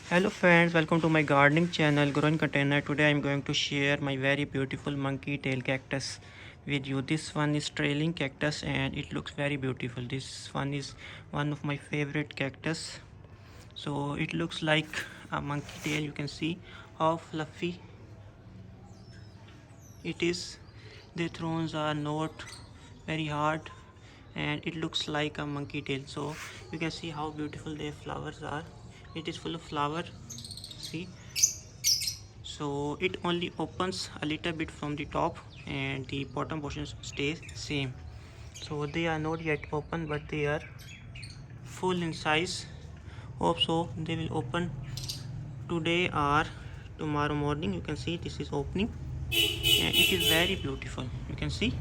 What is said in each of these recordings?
Hello friends, welcome to my gardening channel Growing Container. Today I am going to share my very beautiful monkey tail cactus with you. This one is trailing cactus and it looks very beautiful. This one is one of my favorite cactus. So it looks like a monkey tail. You can see how fluffy it is. The thorns are not very hard and it looks like a monkey tail. So you can see how beautiful their flowers are. It is full of flower. See, so it only opens a little bit from the top and the bottom portion stays same. So they are not yet open, but they are full in size. Hope so they will open today or tomorrow morning. You can see this is opening and it is very beautiful. You can see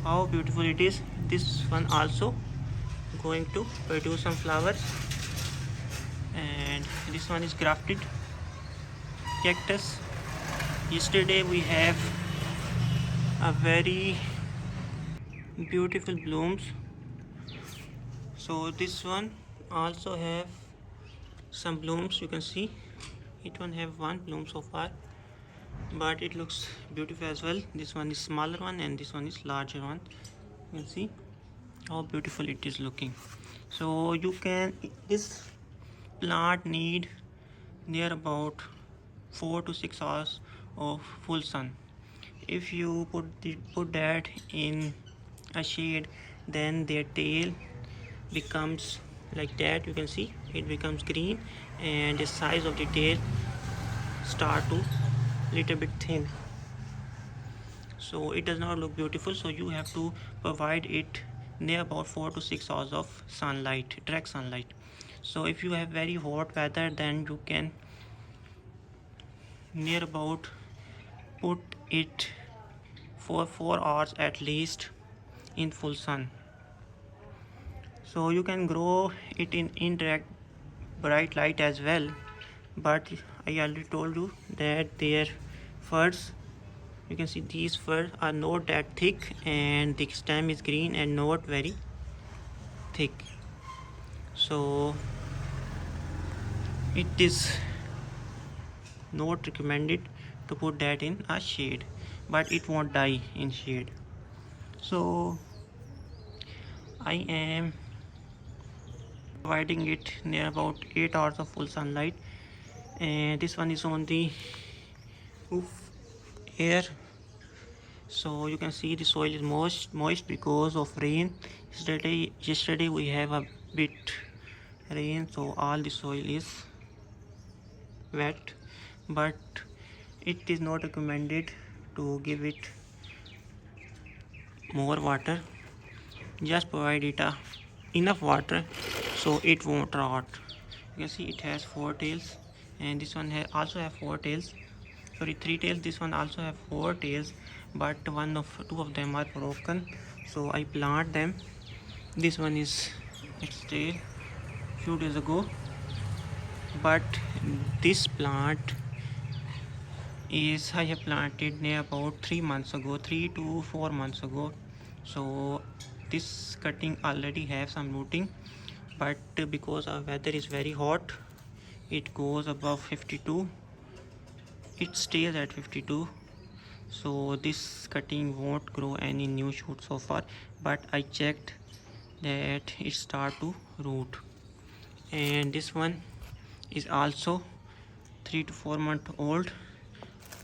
how beautiful it is. This one also going to produce some flowers, and this one is grafted cactus. Yesterday we have a very beautiful blooms, so this one also have some blooms. You can see it one have one bloom so far, but it looks beautiful as well. This one is smaller one and this one is larger one. You can see how beautiful it is looking. So you can, this plant need near about 4 to 6 hours of full sun. If you put that in a shade, then their tail becomes like that. You can see it becomes green and the size of the tail start to little bit thin, so it does not look beautiful. So you have to provide it near about 4 to 6 hours of sunlight, direct sunlight. So if you have very hot weather, then you can near about put it for 4 hours at least in full sun. So you can grow it in indirect bright light as well, but I already told you that their furs, you can see these furs are not that thick and the stem is green and not very thick. So it is not recommended to put that in a shade, but it won't die in shade. So I am providing it near about 8 hours of full sunlight, and this one is on the roof air. So you can see the soil is moist because of rain. Yesterday we have a bit rain, so all the soil is wet, but it is not recommended to give it more water. Just provide it enough water so it won't rot. You can see it has 4 tails and this one also have 4 tails, sorry 3 tails. This one also have 4 tails, but two of them are broken, so I plant them. This one is its tail few days ago, but this plant is I have planted near about 3 months ago, 3 to 4 months ago. So this cutting already have some rooting, but because our weather is very hot, it goes above 52, it stays at 52. So this cutting won't grow any new shoots so far, but I checked that it start to root. And this one is also 3 to 4 month old.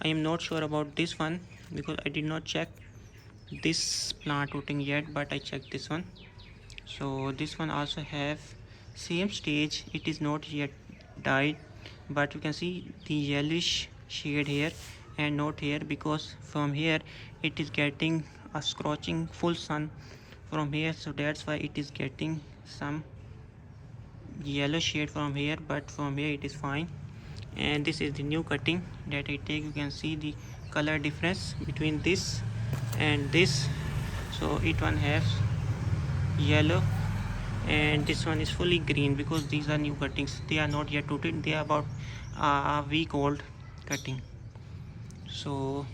I am not sure about this one because I did not check this plant rooting yet, but I checked this one. So this one also have same stage, it is not yet died, but you can see the yellowish shade here and not here, because from here it is getting a scorching full sun from here, so that's why it is getting some yellow shade from here, but from here it is fine. And this is the new cutting that I take. You can see the color difference between this and this. So it one has yellow and this one is fully green because these are new cuttings. They are not yet rooted, they are about a week old cutting. So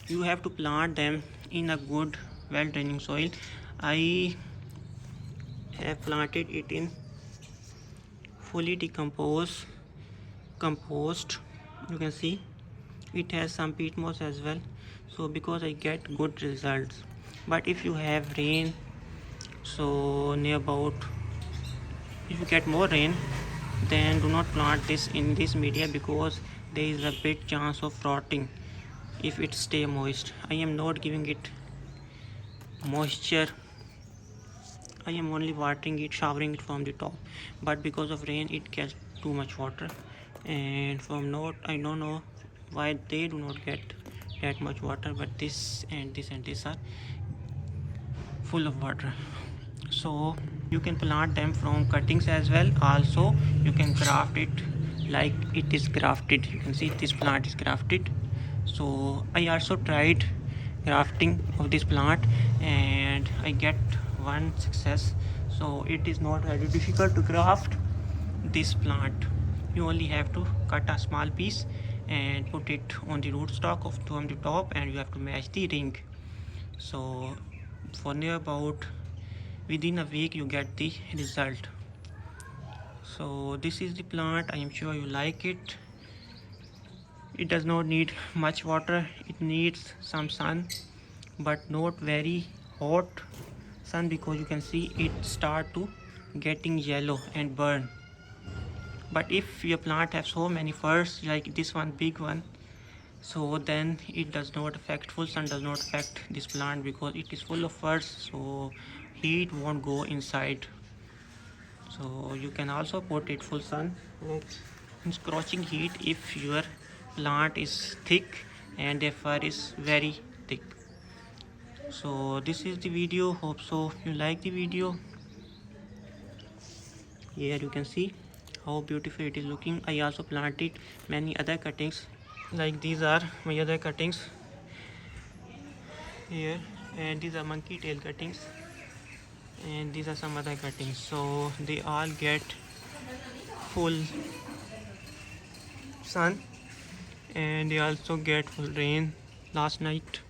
you have to plant them in a good well draining soil. I have planted it in fully decomposed compost. You can see it has some peat moss as well, so because I get good results. But if you have rain, so near about, if you get more rain, then do not plant this in this media because there is a big chance of rotting if it stay moist. I am not giving it moisture, I am only watering it, showering it from the top, but because of rain it gets too much water, and from not, I don't know why they do not get that much water, but this and this and this are full of water. So you can plant them from cuttings as well. Also you can graft it like it is grafted. You can see this plant is grafted. So I also tried grafting of this plant and I get one success. So it is not very difficult to graft this plant. You only have to cut a small piece and put it on the rootstock of from the top, and you have to match the ring. So for near about within a week you get the result. So this is the plant. I am sure you like it. It does not need much water, it needs some sun, but not very hot sun, because you can see it start to getting yellow and burn. But if your plant have so many furs like this one, big one, so then it does not affect, full sun does not affect this plant because it is full of furs, so heat won't go inside. So you can also put it full sun, in scorching heat, if your plant is thick and the fur is very thick. So this is the video, hope so you like the video. Here you can see how beautiful it is looking. I also planted many other cuttings, like these are my other cuttings here, and these are monkey tail cuttings, and these are some other cuttings. So they all get full sun and they also get full rain last night,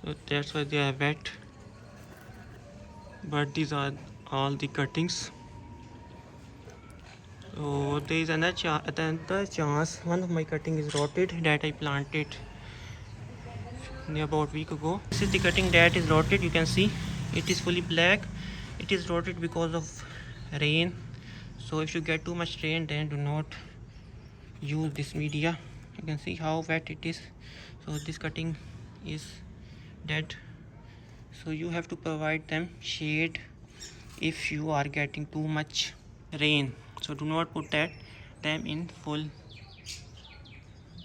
so that's why they are wet. But these are all the cuttings. So there is another chance one of my cutting is rotted that I planted about week ago. This is the cutting that is rotted. You can see it is fully black. It is rotted because of rain. So if you get too much rain, then do not use this media. You can see how wet it is. So this cutting is dead. So you have to provide them shade if you are getting too much rain. So do not put them in full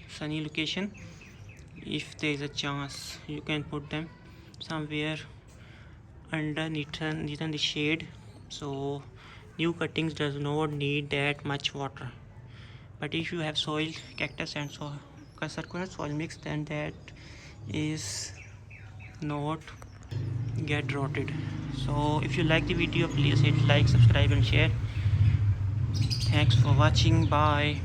sunny location. If there is a chance, you can put them somewhere underneath the shade. So new cuttings does not need that much water. But if you have soil, cactus and circular soil mix, then that is not get rotted. So if you like the video, please hit like, subscribe and share. Thanks for watching. Bye.